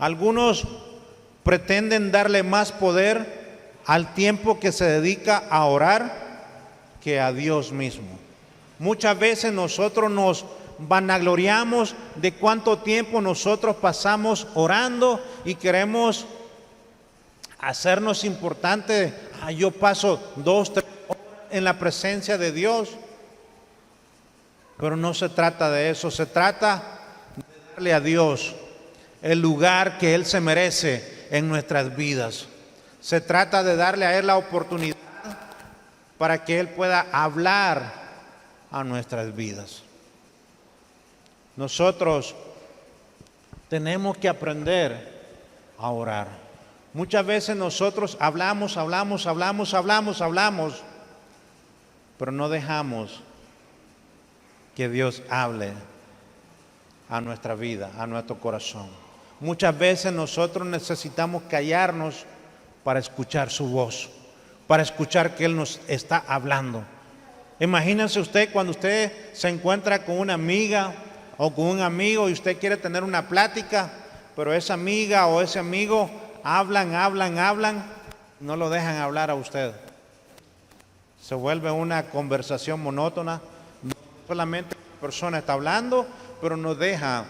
Algunos pretenden darle más poder al tiempo que se dedica a orar que a Dios mismo. Muchas veces nosotros nos vanagloriamos de cuánto tiempo nosotros pasamos orando y queremos hacernos importantes. Yo paso 2, 3 horas en la presencia de Dios. Pero no se trata de eso, se trata de darle a Dios el lugar que Él se merece en nuestras vidas. Se trata de darle a Él la oportunidad para que Él pueda hablar a nuestras vidas. Nosotros tenemos que aprender a orar. Muchas veces nosotros hablamos, pero no dejamos que Dios hable a nuestra vida, a nuestro corazón. Muchas veces nosotros necesitamos callarnos para escuchar su voz, para escuchar que Él nos está hablando. Imagínense usted cuando usted se encuentra con una amiga o con un amigo y usted quiere tener una plática, pero esa amiga o ese amigo hablan, no lo dejan hablar a usted. Se vuelve una conversación monótona. Solamente la persona está hablando, pero no deja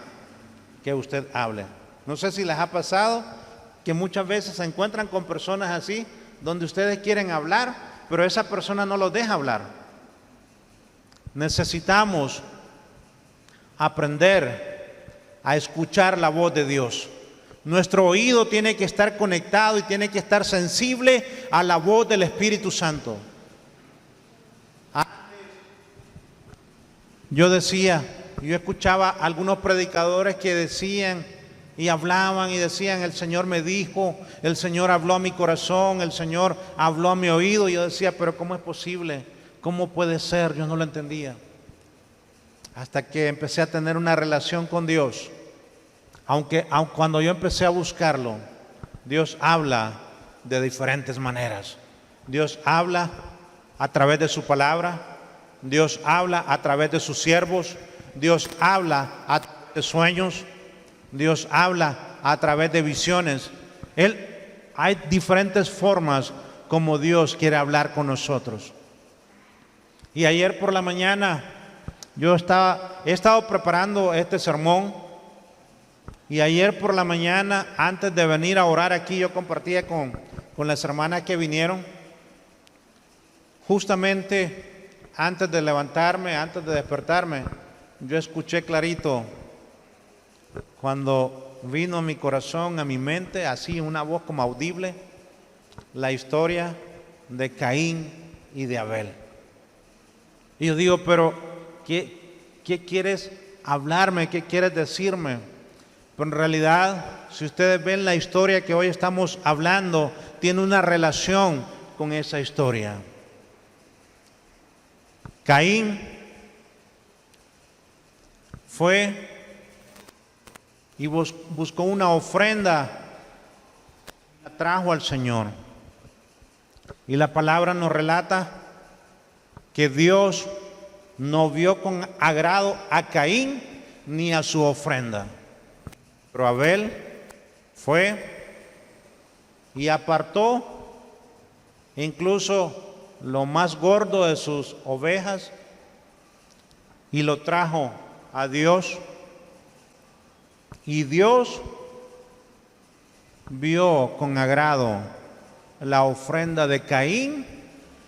que usted hable. No sé si les ha pasado que muchas veces se encuentran con personas así, donde ustedes quieren hablar, pero esa persona no los deja hablar. Necesitamos aprender a escuchar la voz de Dios. Nuestro oído tiene que estar conectado y tiene que estar sensible a la voz del Espíritu Santo. Yo escuchaba a algunos predicadores que decían y hablaban y decían: el Señor me dijo, el Señor habló a mi corazón, el Señor habló a mi oído. Y yo decía, pero ¿cómo es posible? ¿Cómo puede ser? Yo no lo entendía. Hasta que empecé a tener una relación con Dios. Aunque cuando yo empecé a buscarlo, Dios habla de diferentes maneras. Dios habla a través de su palabra. Dios habla a través de sus siervos. Dios habla a través de sueños. Dios habla a través de visiones. Hay diferentes formas como Dios quiere hablar con nosotros. Y ayer por la mañana he estado preparando este sermón. Y ayer por la mañana, antes de venir a orar aquí, yo compartía con las hermanas que vinieron. Justamente antes de levantarme, antes de despertarme, yo escuché clarito cuando vino a mi corazón, a mi mente, así una voz como audible, la historia de Caín y de Abel. Y yo digo, pero ¿qué quieres hablarme? ¿Qué quieres decirme? Pero en realidad, si ustedes ven la historia que hoy estamos hablando, tiene una relación con esa historia. Caín fue y buscó una ofrenda, la trajo al Señor. Y la palabra nos relata que Dios no vio con agrado a Caín ni a su ofrenda. Pero Abel fue y apartó incluso lo más gordo de sus ovejas y lo trajo a Dios. Y Dios vio con agrado la ofrenda de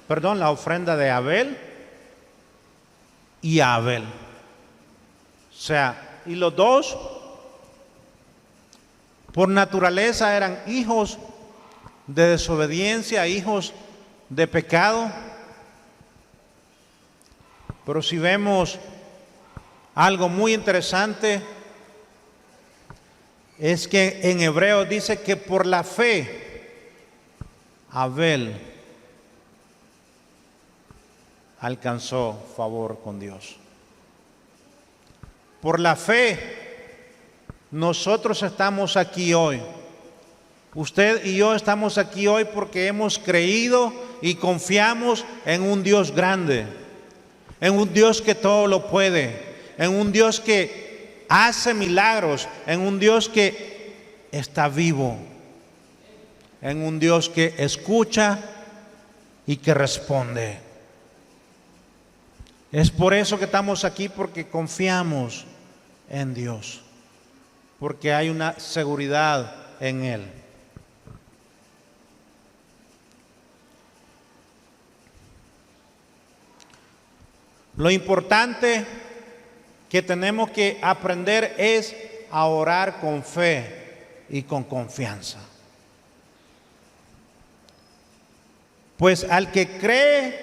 la ofrenda de Abel y a Abel. O sea, y los dos por naturaleza eran hijos de desobediencia, hijos de pecado. Pero si vemos algo muy interesante, es que en Hebreos dice que por la fe Abel alcanzó favor con Dios. Por la fe nosotros estamos aquí hoy. Usted y yo estamos aquí hoy porque hemos creído y confiamos en un Dios grande, en un Dios que todo lo puede, en un Dios que hace milagros, en un Dios que está vivo, en un Dios que escucha y que responde. Es por eso que estamos aquí, porque confiamos en Dios, porque hay una seguridad en Él. Lo importante que tenemos que aprender es a orar con fe y con confianza. Pues al que cree,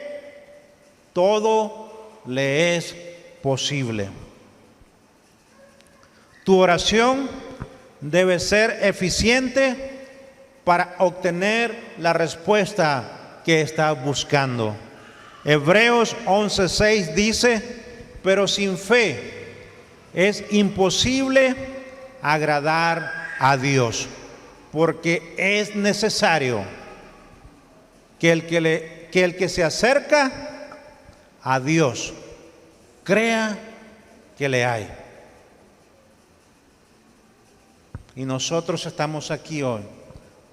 todo le es posible. Tu oración debe ser eficiente para obtener la respuesta que estás buscando. Hebreos 11:6 dice: pero sin fe es imposible agradar a Dios, porque es necesario que el que se acerca a Dios crea que le hay. Y nosotros estamos aquí hoy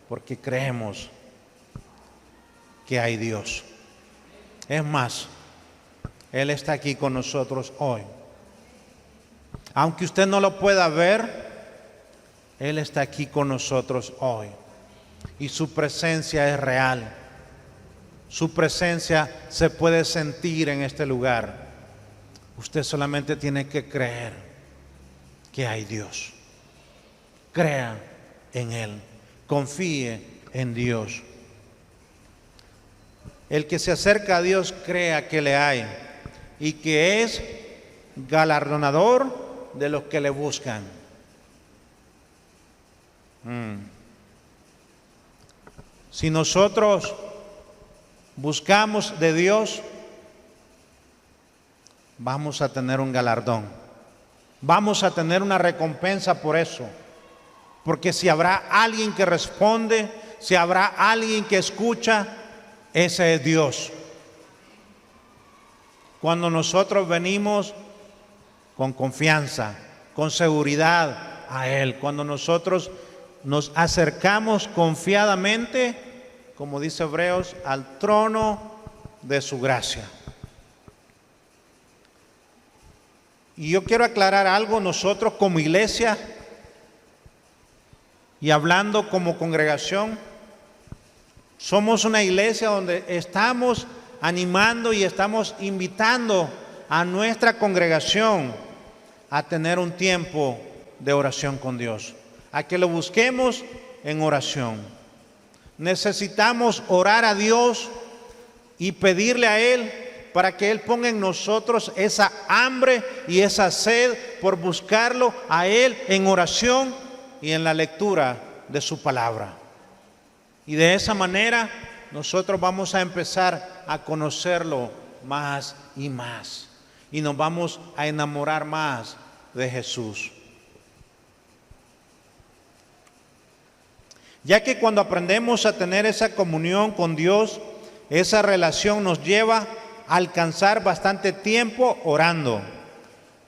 porque creemos que hay Dios. Es más, Él está aquí con nosotros hoy. Aunque usted no lo pueda ver, Él está aquí con nosotros hoy. Y su presencia es real. Su presencia se puede sentir en este lugar. Usted solamente tiene que creer que hay Dios. Crea en Él. Confíe en Dios. El que se acerca a Dios crea que le hay y que es galardonador de los que le buscan. Si nosotros buscamos de Dios, vamos a tener un galardón. Vamos a tener una recompensa por eso. Porque si habrá alguien que responde, si habrá alguien que escucha, ese es Dios. Cuando nosotros venimos con confianza, con seguridad a Él, cuando nosotros nos acercamos confiadamente, como dice Hebreos, al trono de su gracia. Y yo quiero aclarar algo. Nosotros como iglesia y hablando como congregación, somos una iglesia donde estamos animando y estamos invitando a nuestra congregación a tener un tiempo de oración con Dios, a que lo busquemos en oración. Necesitamos orar a Dios y pedirle a Él para que Él ponga en nosotros esa hambre y esa sed por buscarlo a Él en oración y en la lectura de su palabra. Y de esa manera nosotros vamos a empezar a conocerlo más y más. Y nos vamos a enamorar más de Jesús. Ya que cuando aprendemos a tener esa comunión con Dios, esa relación nos lleva a alcanzar bastante tiempo orando.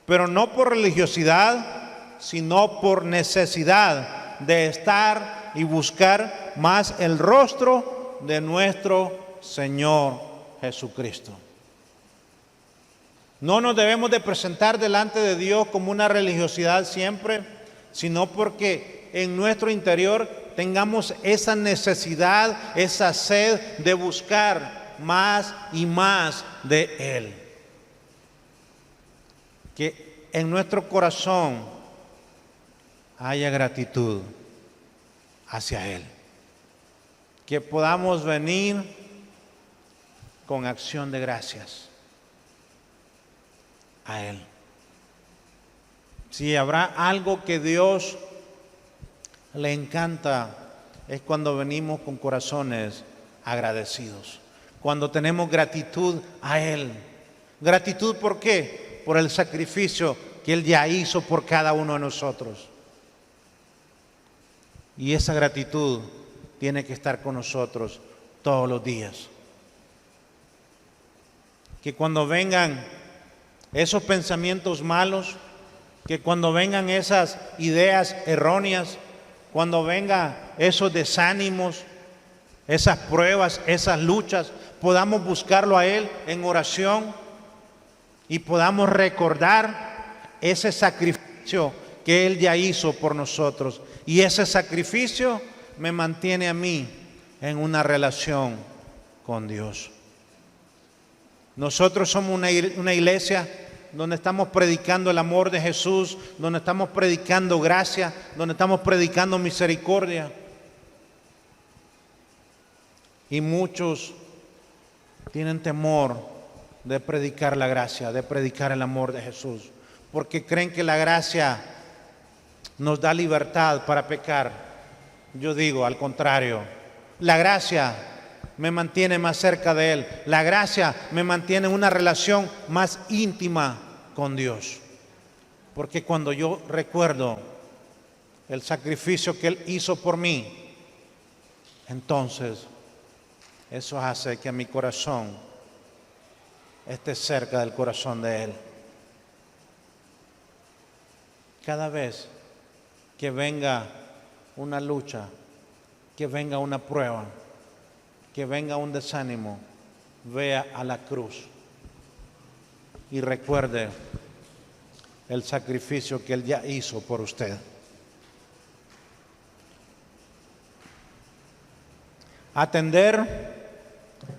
Pero no por religiosidad, sino por necesidad de estar y buscar más el rostro de nuestro Señor Jesucristo. No nos debemos de presentar delante de Dios como una religiosidad siempre, sino porque en nuestro interior tengamos esa necesidad, esa sed de buscar más y más de Él. Que en nuestro corazón haya gratitud hacia Él. Que podamos venir con acción de gracias a Él. Si habrá algo que Dios le encanta, es cuando venimos con corazones agradecidos. Cuando tenemos gratitud a Él. ¿Gratitud por qué? Por el sacrificio que Él ya hizo por cada uno de nosotros. Y esa gratitud tiene que estar con nosotros todos los días. Que cuando vengan esos pensamientos malos, que cuando vengan esas ideas erróneas, cuando vengan esos desánimos, esas pruebas, esas luchas, podamos buscarlo a Él en oración y podamos recordar ese sacrificio que Él ya hizo por nosotros. Y ese sacrificio me mantiene a mí en una relación con Dios. Nosotros somos una iglesia donde estamos predicando el amor de Jesús, donde estamos predicando gracia, donde estamos predicando misericordia. Y muchos tienen temor de predicar la gracia, de predicar el amor de Jesús, porque creen que la gracia nos da libertad para pecar. Yo digo, al contrario, la gracia me mantiene más cerca de Él. La gracia me mantiene en una relación más íntima con Dios. Porque cuando yo recuerdo el sacrificio que Él hizo por mí, entonces eso hace que mi corazón esté cerca del corazón de Él. Cada vez que venga una lucha, que venga una prueba, que venga un desánimo, vea a la cruz y recuerde el sacrificio que Él ya hizo por usted. Atender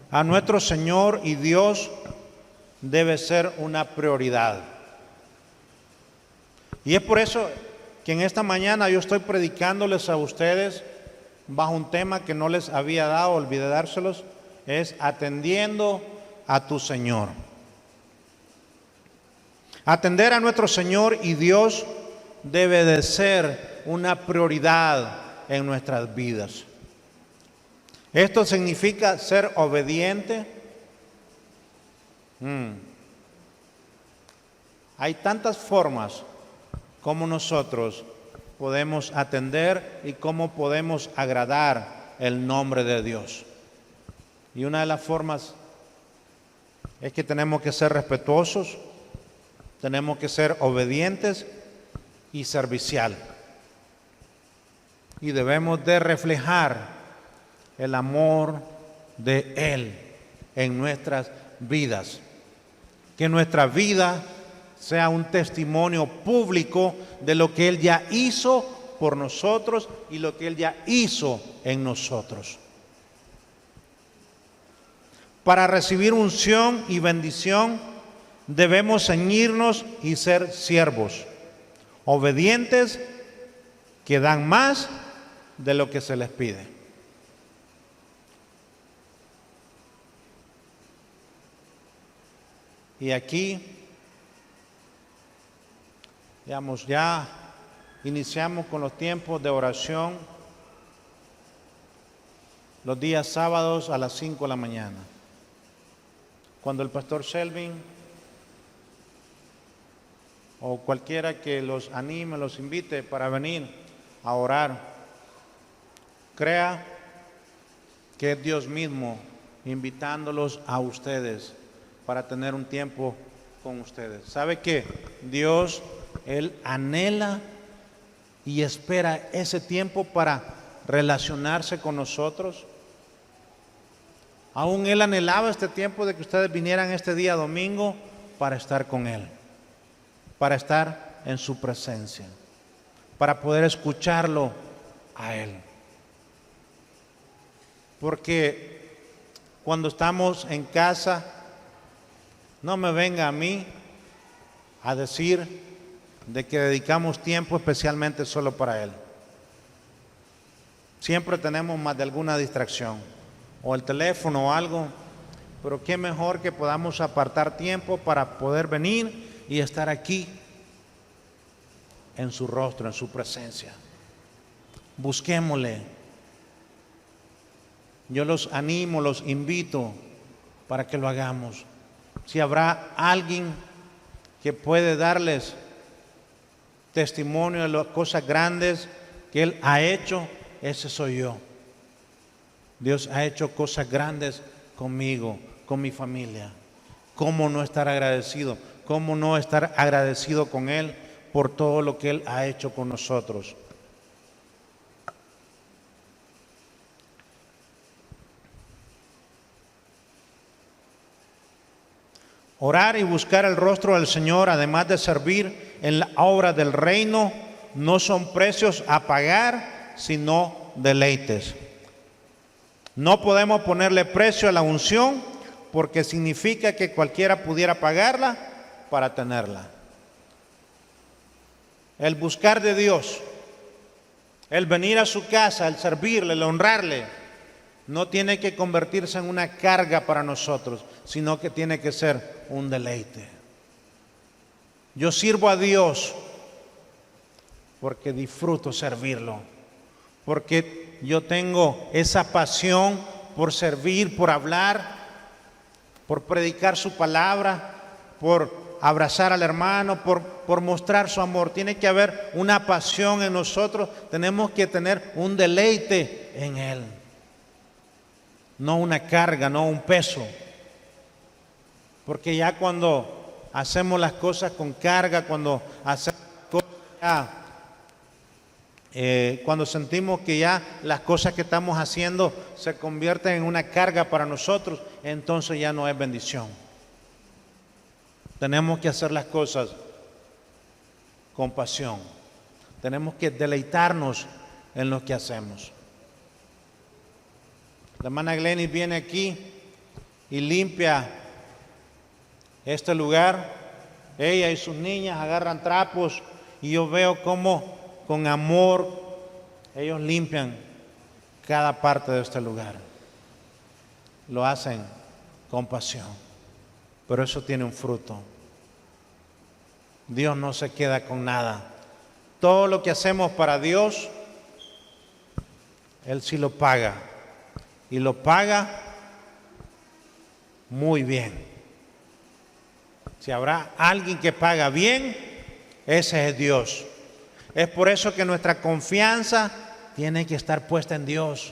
a nuestro Señor y Dios debe ser una prioridad. Y es por eso que en esta mañana yo estoy predicándoles a ustedes bajo un tema que no les había dado, olvidé dárselos, es atendiendo a tu Señor. Atender a nuestro Señor y Dios debe de ser una prioridad en nuestras vidas. Esto significa ser obediente. Hay tantas formas como nosotros podemos atender y cómo podemos agradar el nombre de Dios. Y una de las formas es que tenemos que ser respetuosos, tenemos que ser obedientes y servicial. Y debemos de reflejar el amor de Él en nuestras vidas. Que nuestra vida sea un testimonio público de lo que Él ya hizo por nosotros y lo que Él ya hizo en nosotros. Para recibir unción y bendición debemos ceñirnos y ser siervos, obedientes, que dan más de lo que se les pide. Y aquí, digamos, ya iniciamos con los tiempos de oración los días sábados a las 5 de la mañana. Cuando el pastor Selvin o cualquiera que los anime, los invite para venir a orar, crea que es Dios mismo invitándolos a ustedes para tener un tiempo con ustedes. ¿Sabe qué? Dios, Él anhela y espera ese tiempo para relacionarse con nosotros. Aún Él anhelaba este tiempo de que ustedes vinieran este día domingo para estar con Él, para estar en su presencia, para poder escucharlo a Él. Porque cuando estamos en casa, no me venga a mí a decir de que dedicamos tiempo especialmente solo para Él. Siempre tenemos más de alguna distracción, o el teléfono o algo, pero qué mejor que podamos apartar tiempo para poder venir y estar aquí en su rostro, en su presencia. Busquémosle. Yo los animo, los invito para que lo hagamos. Si habrá alguien que puede darles testimonio de las cosas grandes que Él ha hecho, ese soy yo. Dios ha hecho cosas grandes conmigo, con mi familia. ¿Cómo no estar agradecido? ¿Cómo no estar agradecido con Él por todo lo que Él ha hecho con nosotros? Orar y buscar el rostro del Señor, además de servir en la obra del reino, no son precios a pagar, sino deleites. No podemos ponerle precio a la unción porque significa que cualquiera pudiera pagarla para tenerla. El buscar de Dios, el venir a su casa, el servirle, el honrarle, no tiene que convertirse en una carga para nosotros, sino que tiene que ser un deleite. Yo sirvo a Dios porque disfruto servirlo, porque yo tengo esa pasión por servir, por hablar, por predicar su palabra, por abrazar al hermano, por mostrar su amor. Tiene que haber una pasión en nosotros, tenemos que tener un deleite en Él. No una carga, no un peso. Porque ya cuando hacemos las cosas con carga, cuando hacemos cosas ya, cuando sentimos que ya las cosas que estamos haciendo se convierten en una carga para nosotros, entonces ya no es bendición. Tenemos que hacer las cosas con pasión. Tenemos que deleitarnos en lo que hacemos. La hermana Glenis viene aquí y limpia este lugar. Ella y sus niñas agarran trapos y yo veo cómo con amor ellos limpian cada parte de este lugar. Lo hacen con pasión, pero eso tiene un fruto. Dios no se queda con nada. Todo lo que hacemos para Dios, Él sí lo paga. Y lo paga muy bien. Si habrá alguien que paga bien, ese es Dios. Es por eso que nuestra confianza tiene que estar puesta en Dios.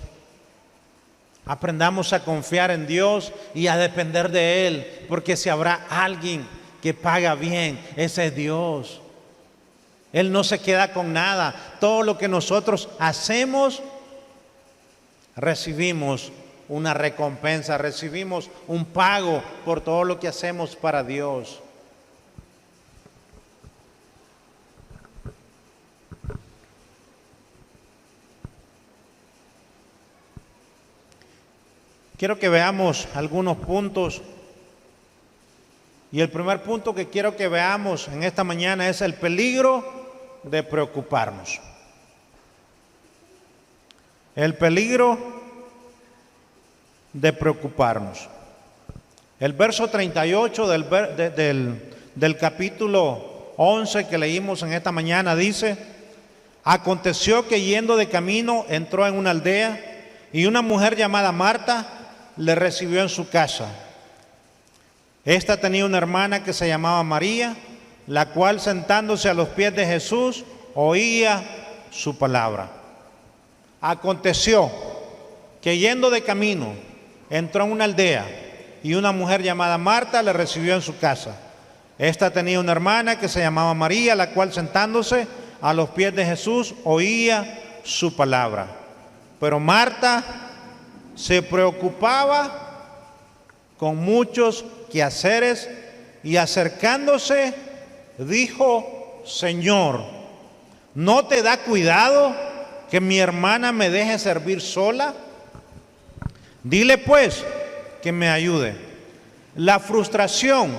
Aprendamos a confiar en Dios y a depender de Él, porque si habrá alguien que paga bien, ese es Dios. Él no se queda con nada. Todo lo que nosotros hacemos, recibimos una recompensa, recibimos un pago por todo lo que hacemos para Dios. Quiero que veamos algunos puntos. Y el primer punto que quiero que veamos en esta mañana es el peligro de preocuparnos. El peligro de preocuparnos. El verso 38 del capítulo 11 que leímos en esta mañana dice: aconteció que yendo de camino entró en una aldea y una mujer llamada Marta le recibió en su casa. Esta tenía una hermana que se llamaba María, la cual sentándose a los pies de Jesús oía su palabra. Aconteció que yendo de camino entró en una aldea y una mujer llamada Marta le recibió en su casa. Esta tenía una hermana que se llamaba María, la cual sentándose a los pies de Jesús oía su palabra. Pero Marta se preocupaba con muchos quehaceres y acercándose dijo: Señor, ¿no te da cuidado que mi hermana me deje servir sola? Dile pues que me ayude. La frustración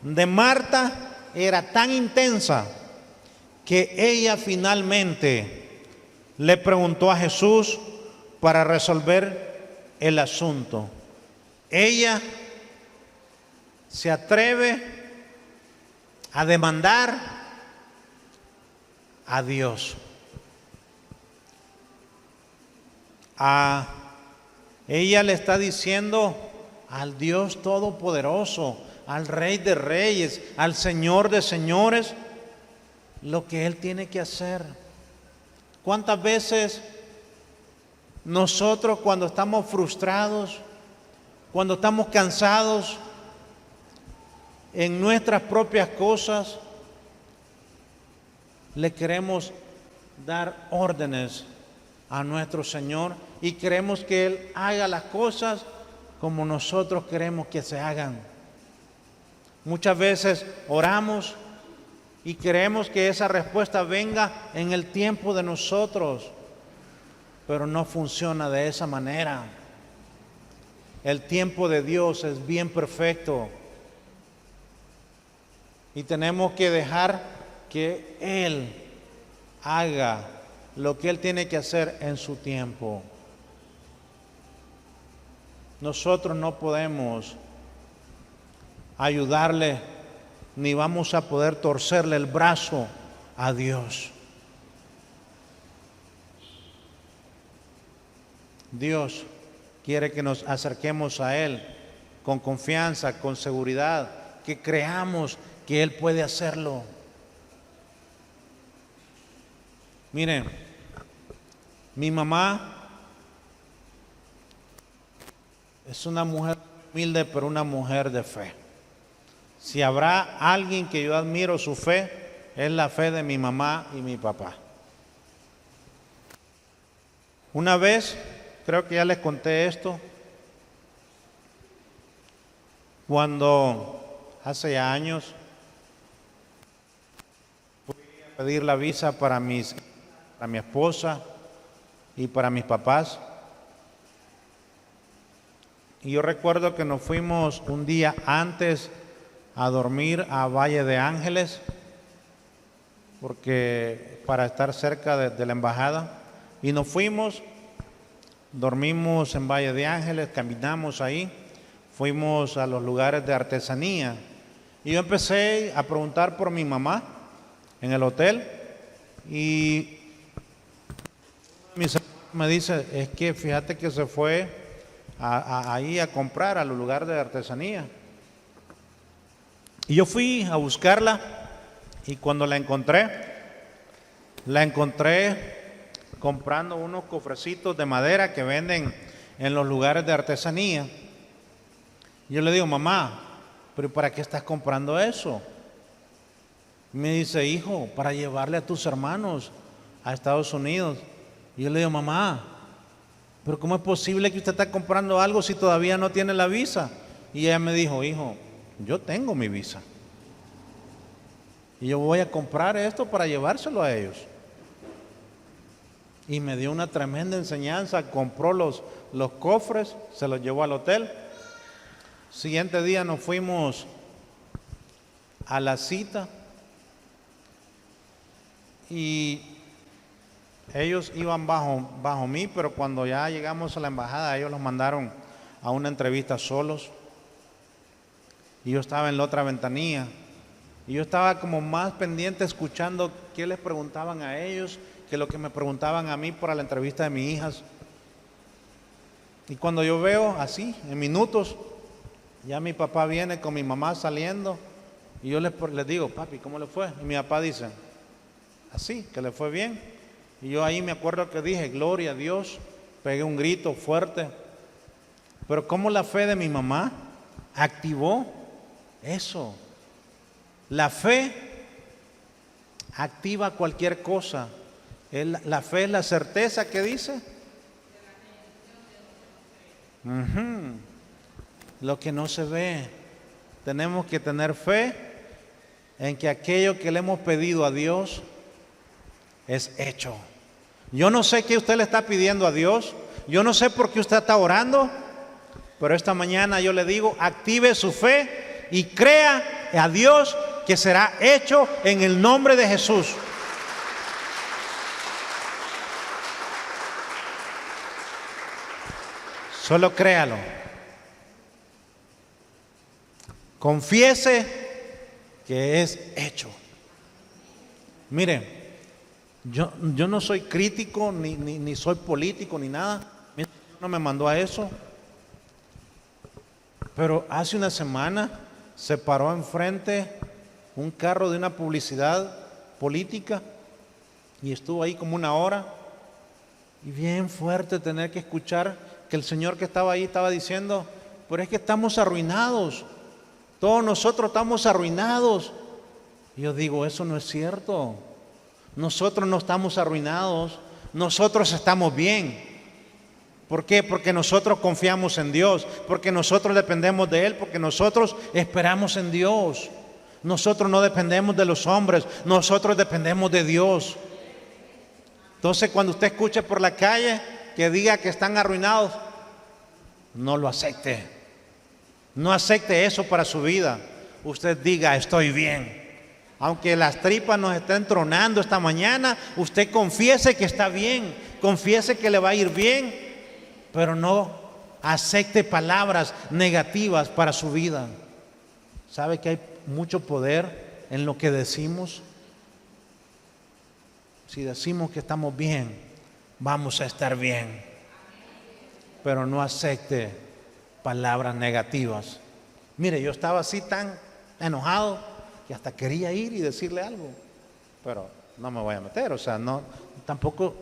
de Marta era tan intensa que ella finalmente le preguntó a Jesús para resolver el asunto. Ella se atreve a demandar a Dios. Ella le está diciendo al Dios Todopoderoso, al Rey de Reyes, al Señor de Señores, lo que Él tiene que hacer. ¿Cuántas veces nosotros, cuando estamos frustrados, cuando estamos cansados en nuestras propias cosas, le queremos dar órdenes a nuestro Señor y queremos que Él haga las cosas como nosotros queremos que se hagan? Muchas veces oramos y queremos que esa respuesta venga en el tiempo de nosotros, pero no funciona de esa manera. El tiempo de Dios es bien perfecto y tenemos que dejar que Él haga lo que Él tiene que hacer en su tiempo. Nosotros no podemos ayudarle ni vamos a poder torcerle el brazo a Dios. Dios quiere que nos acerquemos a Él con confianza, con seguridad, que creamos que Él puede hacerlo. Miren, mi mamá es una mujer humilde, pero una mujer de fe. Si habrá alguien que yo admiro su fe, es la fe de mi mamá y mi papá. Una vez, creo que ya les conté esto, cuando hace años fui a pedir la visa para mi esposa y para mis papás. Y yo recuerdo que nos fuimos un día antes a dormir a Valle de Ángeles, porque para estar cerca de la embajada. Y nos fuimos, dormimos en Valle de Ángeles, caminamos ahí, fuimos a los lugares de artesanía. Y yo empecé a preguntar por mi mamá en el hotel y mi hermano me dice, es que fíjate que se fue ahí a comprar a los lugares de artesanía. Y yo fui a buscarla y cuando la encontré comprando unos cofrecitos de madera que venden en los lugares de artesanía. Yo le digo, mamá, ¿pero para qué estás comprando eso? Me dice, hijo, para llevarle a tus hermanos a Estados Unidos. Y yo le digo, mamá, ¿pero cómo es posible que usted está comprando algo si todavía no tiene la visa? Y ella me dijo, hijo, yo tengo mi visa. Y yo voy a comprar esto para llevárselo a ellos. Y me dio una tremenda enseñanza, compró los cofres, se los llevó al hotel. Siguiente día nos fuimos a la cita y ellos iban bajo mí, pero cuando ya llegamos a la embajada, ellos los mandaron a una entrevista solos. Y yo estaba en la otra ventanilla. Y yo estaba como más pendiente escuchando qué les preguntaban a ellos que lo que me preguntaban a mí para la entrevista de mis hijas. Y cuando yo veo así, en minutos, ya mi papá viene con mi mamá saliendo y yo les digo, papi, ¿cómo le fue? Y mi papá dice, así, que le fue bien. Y yo ahí me acuerdo que dije, gloria a Dios, pegué un grito fuerte. Pero cómo la fe de mi mamá activó eso. La fe activa cualquier cosa. La fe es la certeza que dice. Lo que no se ve. Tenemos que tener fe en que aquello que le hemos pedido a Dios es hecho. Yo no sé qué usted le está pidiendo a Dios. Yo no sé por qué usted está orando. Pero esta mañana yo le digo, active su fe y crea a Dios que será hecho en el nombre de Jesús. Solo créalo. Confiese que es hecho. Mire, yo no soy crítico, ni soy político, ni nada. Mi Señor no me mandó a eso. Pero hace una semana se paró enfrente un carro de una publicidad política y estuvo ahí como una hora. Y bien fuerte tener que escuchar que el señor que estaba ahí estaba diciendo, pero es que estamos arruinados. Todos nosotros estamos arruinados. Y yo digo, eso no es cierto. Nosotros no estamos arruinados. Nosotros estamos bien. ¿Por qué? Porque nosotros confiamos en Dios, porque nosotros dependemos de Él, porque nosotros esperamos en Dios. Nosotros no dependemos de los hombres, nosotros dependemos de Dios. Entonces, cuando usted escuche por la calle que diga que están arruinados, no lo acepte. No acepte eso para su vida. Usted diga, estoy bien. Aunque las tripas nos estén tronando esta mañana, usted confiese que está bien, confiese que le va a ir bien, pero no acepte palabras negativas para su vida. ¿Sabe que hay mucho poder en lo que decimos? Si decimos que estamos bien, vamos a estar bien. Pero no acepte palabras negativas. Mire, yo estaba así tan enojado que hasta quería ir y decirle algo, pero no me voy a meter. O sea, no, tampoco,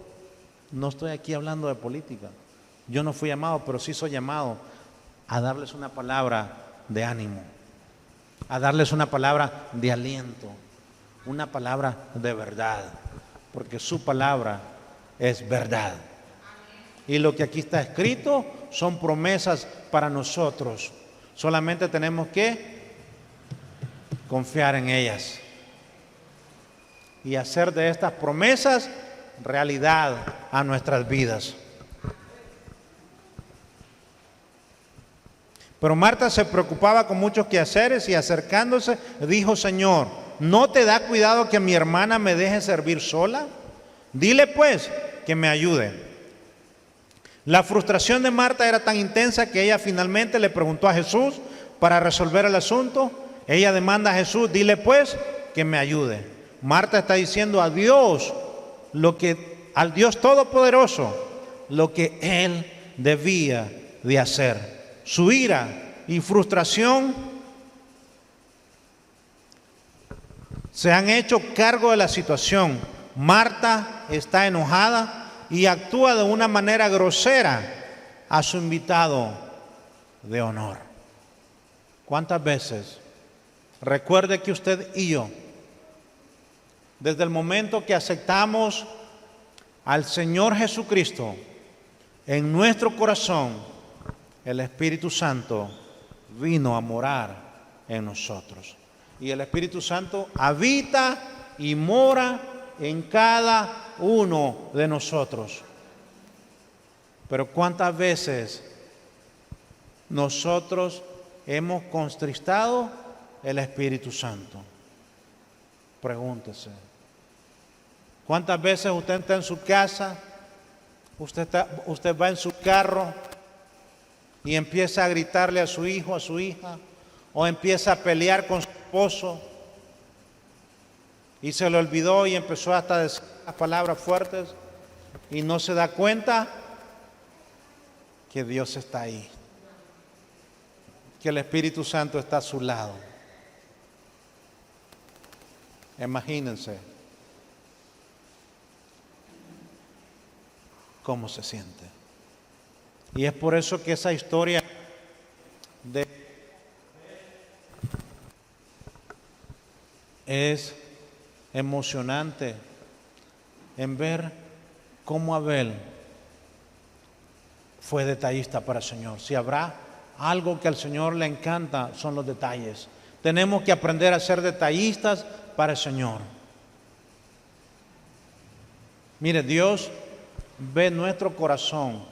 no estoy aquí hablando de política. Yo no fui llamado, pero sí soy llamado a darles una palabra de ánimo, a darles una palabra de aliento, una palabra de verdad, porque su palabra es verdad. Y lo que aquí está escrito son promesas para nosotros. Solamente tenemos que confiar en ellas y hacer de estas promesas realidad a nuestras vidas. Pero Marta se preocupaba con muchos quehaceres y acercándose dijo: Señor, ¿no te da cuidado que mi hermana me deje servir sola? Dile pues que me ayude. La frustración de Marta era tan intensa que ella finalmente le preguntó a Jesús para resolver el asunto. Ella demanda a Jesús: dile pues que me ayude. Marta está diciendo a Dios al Dios Todopoderoso, lo que Él debía de hacer. Su ira y frustración se han hecho cargo de la situación. Marta está enojada y actúa de una manera grosera a su invitado de honor. ¿Cuántas veces? Recuerde que usted y yo, desde el momento que aceptamos al Señor Jesucristo en nuestro corazón, el Espíritu Santo vino a morar en nosotros. Y el Espíritu Santo habita y mora en cada uno de nosotros. Pero ¿cuántas veces nosotros hemos contristado el Espíritu Santo? Pregúntese. ¿Cuántas veces usted está en su casa, usted va en su carro y empieza a gritarle a su hijo, a su hija, o empieza a pelear con su esposo y se le olvidó y empezó hasta a decir las palabras fuertes y no se da cuenta que Dios está ahí, que el Espíritu Santo está a su lado? Imagínense cómo se siente. Y es por eso que esa historia es emocionante, en ver cómo Abel fue detallista para el Señor. Si habrá algo que al Señor le encanta, son los detalles. Tenemos que aprender a ser detallistas para el Señor. Mire, Dios ve nuestro corazón,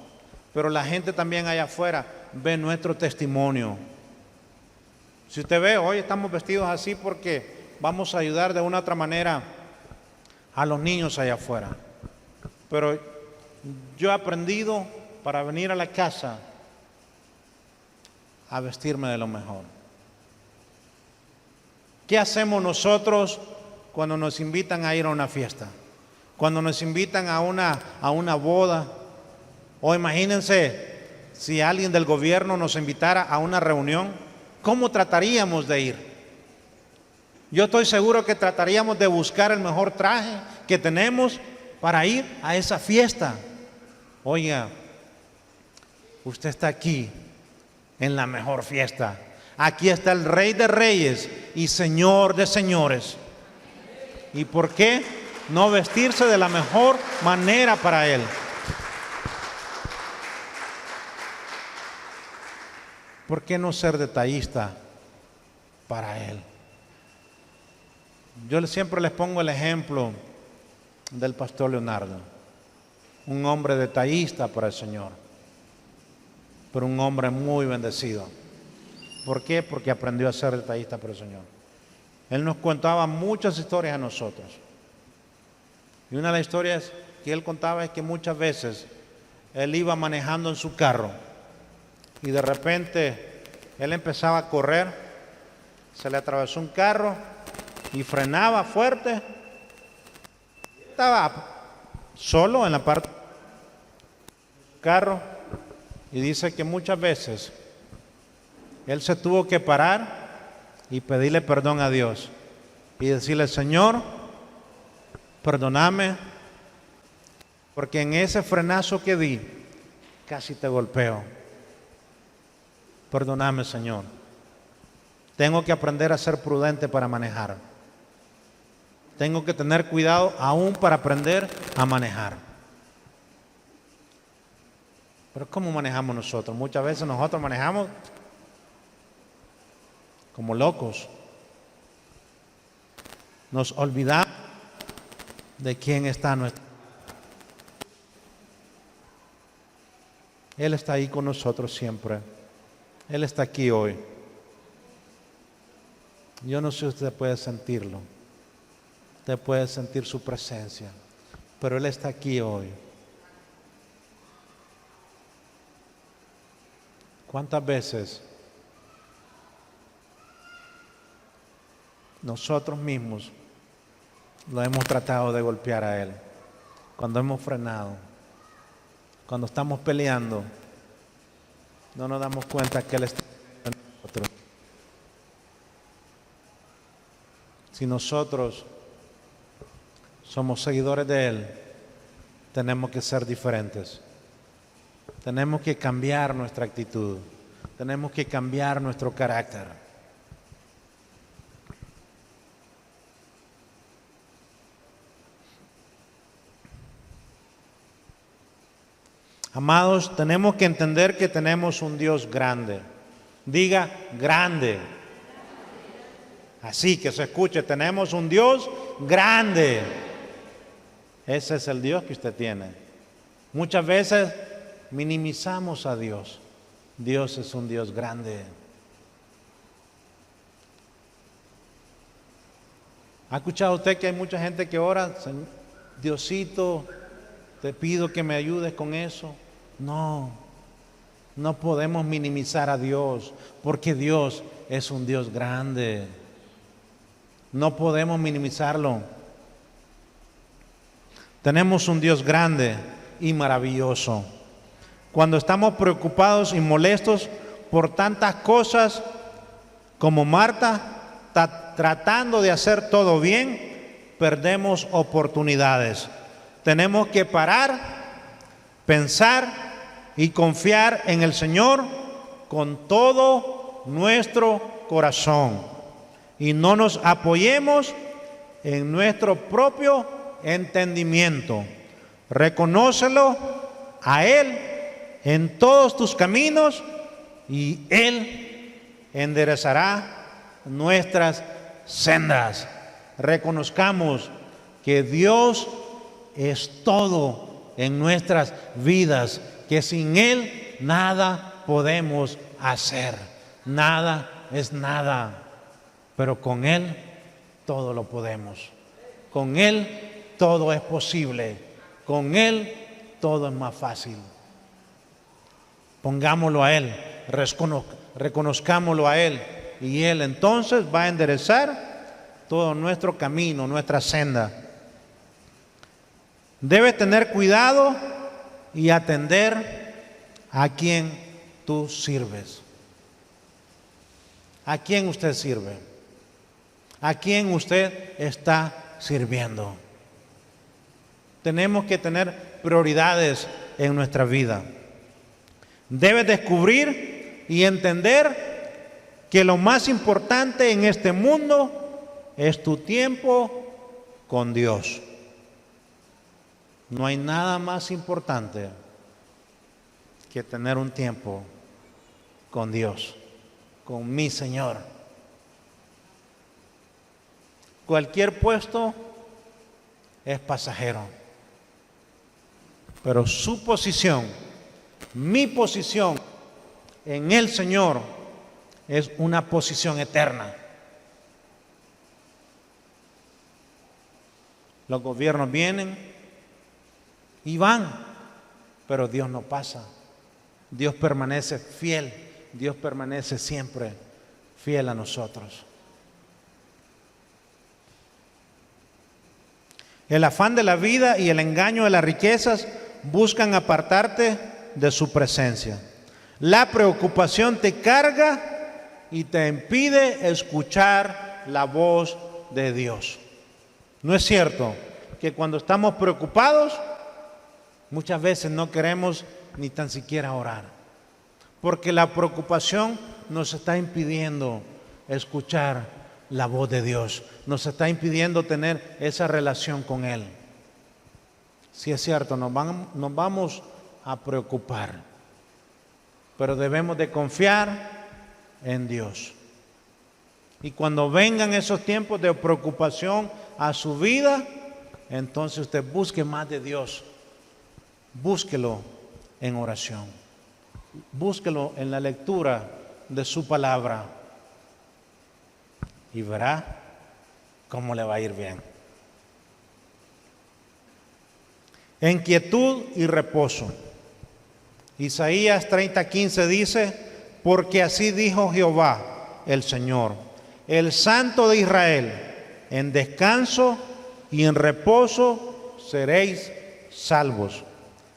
pero la gente también allá afuera ve nuestro testimonio. Si usted ve, hoy estamos vestidos así porque vamos a ayudar de una u otra manera a los niños allá afuera. Pero yo he aprendido para venir a la casa a vestirme de lo mejor. ¿Qué hacemos nosotros cuando nos invitan a ir a una fiesta? Cuando nos invitan a una boda. O imagínense si alguien del gobierno nos invitara a una reunión, ¿cómo trataríamos de ir? Yo estoy seguro que trataríamos de buscar el mejor traje que tenemos para ir a esa fiesta. Oiga, usted está aquí en la mejor fiesta. Aquí está el Rey de Reyes y Señor de Señores. ¿Y por qué no vestirse de la mejor manera para Él? ¿por qué no ser detallista para Él? Yo siempre les pongo el ejemplo del pastor Leonardo, un hombre detallista para el Señor, pero un hombre muy bendecido. ¿Por qué? Porque aprendió a ser detallista para el Señor. Él nos contaba muchas historias a nosotros. Y una de las historias que él contaba es que muchas veces él iba manejando en su carro y de repente él empezaba a correr, se le atravesó un carro y frenaba fuerte. Estaba solo en la parte del carro y dice que muchas veces él se tuvo que parar y pedirle perdón a Dios y decirle: Señor, perdóname, porque en ese frenazo que di casi te golpeo. Perdóname, Señor. Tengo que aprender a ser prudente para manejar. Tengo que tener cuidado aún para aprender a manejar. Pero ¿cómo manejamos nosotros? Muchas veces nosotros manejamos como locos. Nos olvidamos de quién está nuestro. Él está ahí con nosotros siempre. Él está aquí hoy. Yo no sé si usted puede sentirlo. Usted puede sentir su presencia, pero Él está aquí hoy. ¿Cuántas veces nosotros mismos lo hemos tratado de golpear a Él? Cuando hemos frenado, cuando estamos peleando, no nos damos cuenta que Él está en nosotros. Si nosotros somos seguidores de Él, tenemos que ser diferentes. Tenemos que cambiar nuestra actitud. Tenemos que cambiar nuestro carácter. Amados, tenemos que entender que tenemos un Dios grande. Diga, grande. Así que se escuche, tenemos un Dios grande. Ese es el Dios que usted tiene. Muchas veces minimizamos a Dios. Dios es un Dios grande. ¿Ha escuchado usted que hay mucha gente que ora: Diosito, te pido que me ayudes con eso? No, no podemos minimizar a Dios, porque Dios es un Dios grande. No podemos minimizarlo. Tenemos un Dios grande y maravilloso. Cuando estamos preocupados y molestos por tantas cosas como Marta, tratando de hacer todo bien, perdemos oportunidades. Tenemos que parar, pensar y confiar en el Señor con todo nuestro corazón. Y no nos apoyemos en nuestro propio entendimiento. Reconócelo a Él en todos tus caminos y Él enderezará nuestras sendas. Reconozcamos que Dios es todo en nuestras vidas, que sin Él nada podemos hacer. Nada es nada, pero con Él todo lo podemos. Con Él todo es posible. Con Él todo es más fácil. Pongámoslo a Él, reconozcámoslo a Él, y Él entonces va a enderezar todo nuestro camino, nuestra senda. Debes tener cuidado y atender a quien tú sirves. ¿A quién usted sirve? ¿A quién usted está sirviendo? Tenemos que tener prioridades en nuestra vida. Debes descubrir y entender que lo más importante en este mundo es tu tiempo con Dios. No hay nada más importante que tener un tiempo con Dios, con mi Señor. Cualquier puesto es pasajero, pero su posición, mi posición en el Señor es una posición eterna. Los gobiernos vienen y van, pero Dios no pasa. Dios permanece fiel. Dios permanece siempre fiel a nosotros. El afán de la vida y el engaño de las riquezas buscan apartarte de su presencia. La preocupación te carga y te impide escuchar la voz de Dios. ¿No es cierto que cuando estamos preocupados, muchas veces no queremos ni tan siquiera orar? Porque la preocupación nos está impidiendo escuchar la voz de Dios, nos está impidiendo tener esa relación con Él. Sí es cierto, nos vamos a preocupar, pero debemos de confiar en Dios. Y cuando vengan esos tiempos de preocupación a su vida, entonces usted busque más de Dios. Búsquelo en oración. Búsquelo en la lectura de su palabra. Y verá cómo le va a ir bien. En quietud y reposo. Isaías 30:15 dice: porque así dijo Jehová, el Señor, el Santo de Israel, en descanso y en reposo seréis salvos.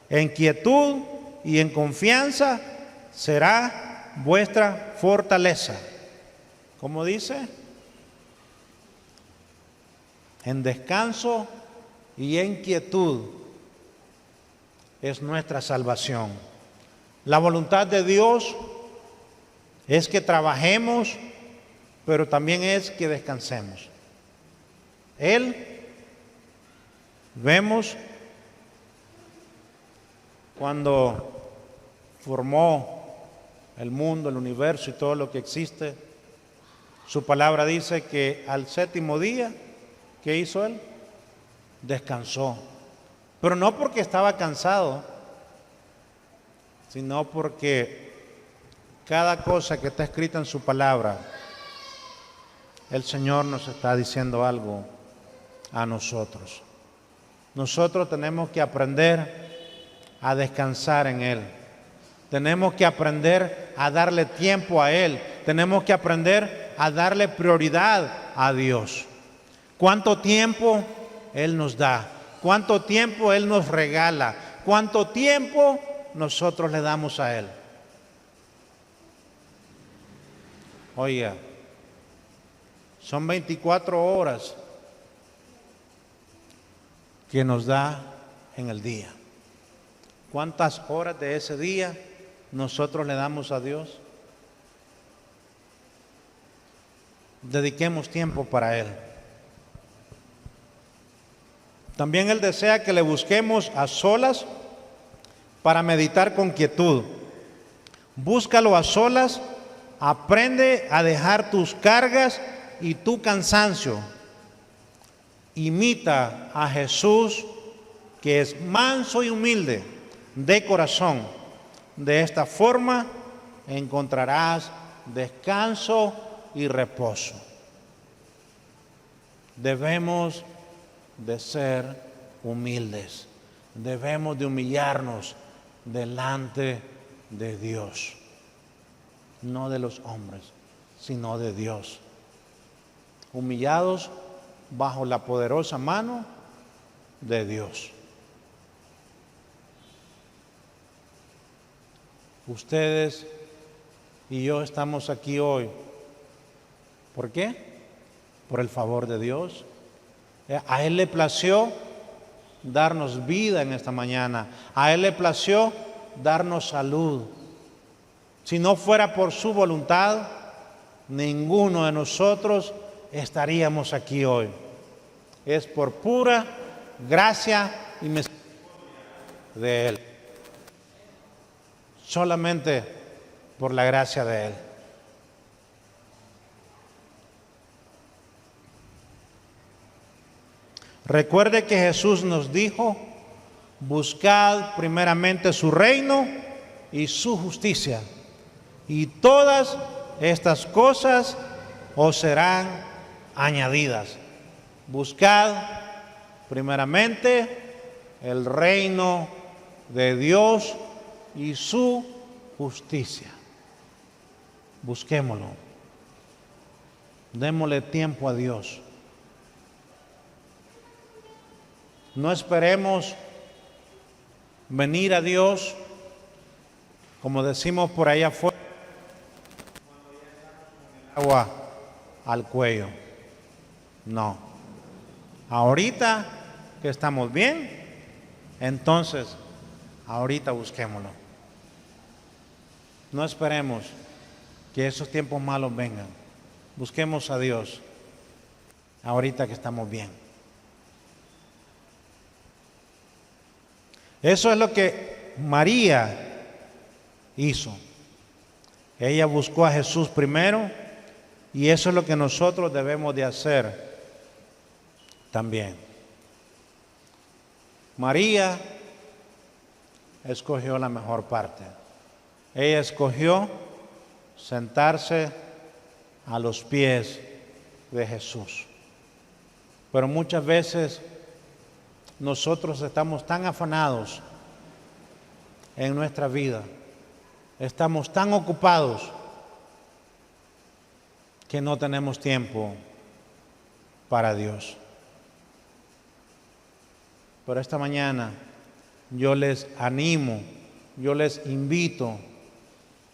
En quietud y en confianza será vuestra fortaleza. ¿Cómo dice? En descanso y en quietud es nuestra salvación. La voluntad de Dios es que trabajemos, pero también es que descansemos. Él, vemos cuando formó el mundo, el universo y todo lo que existe, su palabra dice que al séptimo día, ¿qué hizo Él? Descansó. Pero no porque estaba cansado, sino porque cada cosa que está escrita en su palabra, el Señor nos está diciendo algo a nosotros. Nosotros tenemos que aprender a descansar en Él. Tenemos que aprender a darle tiempo a Él. Tenemos que aprender a darle prioridad a Dios. ¿Cuánto tiempo Él nos da? ¿Cuánto tiempo Él nos regala? ¿Cuánto tiempo nosotros le damos a Él? Oiga, son 24 horas que nos da en el día. ¿Cuántas horas de ese día nosotros le damos a Dios? Dediquemos tiempo para Él. También Él desea que le busquemos a solas para meditar con quietud. Búscalo a solas, aprende a dejar tus cargas y tu cansancio. Imita a Jesús, que es manso y humilde de corazón. De esta forma encontrarás descanso y reposo. Debemos de ser humildes. Debemos de humillarnos delante de Dios. No de los hombres, sino de Dios. Humillados bajo la poderosa mano de Dios. Ustedes y yo estamos aquí hoy. ¿Por qué? Por el favor de Dios. A Él le plació darnos vida en esta mañana. A Él le plació darnos salud. Si no fuera por su voluntad, ninguno de nosotros estaríamos aquí hoy. Es por pura gracia y misericordia de Él. Solamente por la gracia de Él. Recuerde que Jesús nos dijo: buscad primeramente su reino y su justicia, y todas estas cosas os serán añadidas. Buscad primeramente el reino de Dios y su justicia. Busquémoslo. Démosle tiempo a Dios. No esperemos venir a Dios, como decimos por allá afuera, con el agua al cuello. No. Ahorita que estamos bien, entonces ahorita busquémoslo. No esperemos que esos tiempos malos vengan. Busquemos a Dios ahorita que estamos bien. Eso es lo que María hizo. Ella buscó a Jesús primero, y eso es lo que nosotros debemos de hacer también. María escogió la mejor parte. Ella escogió sentarse a los pies de Jesús. Pero muchas veces nosotros estamos tan afanados en nuestra vida, estamos tan ocupados que no tenemos tiempo para Dios. Pero esta mañana yo les animo, yo les invito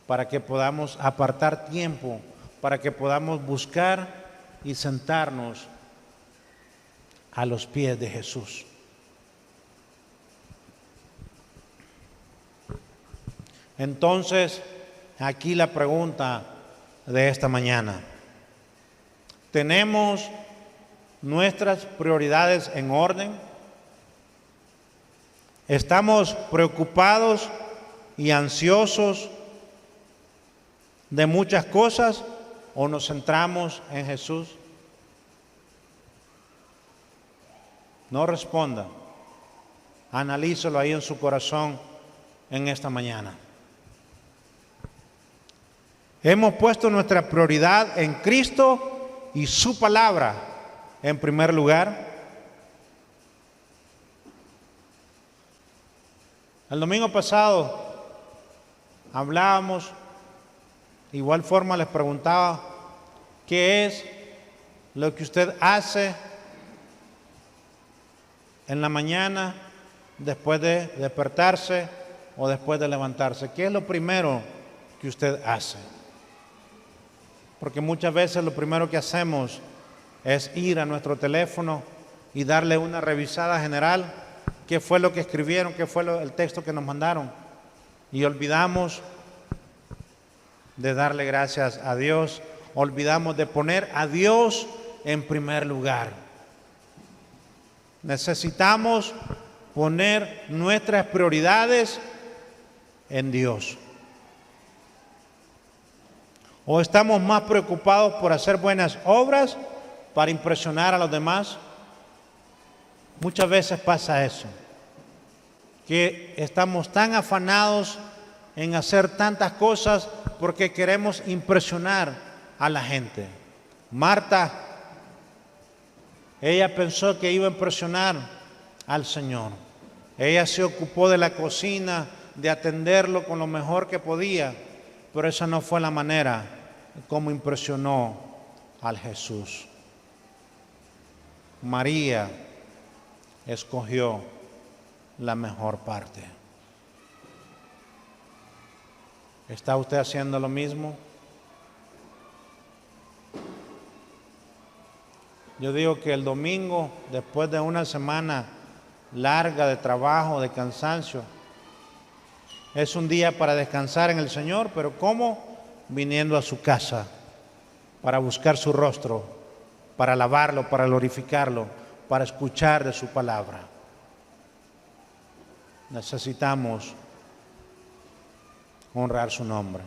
para que podamos apartar tiempo, para que podamos buscar y sentarnos a los pies de Jesús. Entonces, aquí la pregunta de esta mañana: ¿tenemos nuestras prioridades en orden? ¿Estamos preocupados y ansiosos de muchas cosas, o nos centramos en Jesús? No responda. Analícelo ahí en su corazón en esta mañana. Hemos puesto nuestra prioridad en Cristo y su palabra en primer lugar. El domingo pasado hablábamos, de igual forma les preguntaba, ¿qué es lo que usted hace en la mañana después de despertarse o después de levantarse? ¿Qué es lo primero que usted hace? Porque muchas veces lo primero que hacemos es ir a nuestro teléfono y darle una revisada general. ¿Qué fue lo que escribieron? ¿Qué fue el texto que nos mandaron? Y olvidamos de darle gracias a Dios. Olvidamos de poner a Dios en primer lugar. Necesitamos poner nuestras prioridades en Dios. ¿O estamos más preocupados por hacer buenas obras para impresionar a los demás? Muchas veces pasa eso, que estamos tan afanados en hacer tantas cosas porque queremos impresionar a la gente. Marta, ella pensó que iba a impresionar al Señor. Ella se ocupó de la cocina, de atenderlo con lo mejor que podía, pero esa no fue la manera como impresionó al Jesús. María escogió la mejor parte. ¿Está usted haciendo lo mismo? Yo digo que el domingo, después de una semana larga de trabajo, de cansancio, es un día para descansar en el Señor, pero ¿cómo? Viniendo a su casa para buscar su rostro, para alabarlo, para glorificarlo, para escuchar de su palabra. Necesitamos honrar su nombre.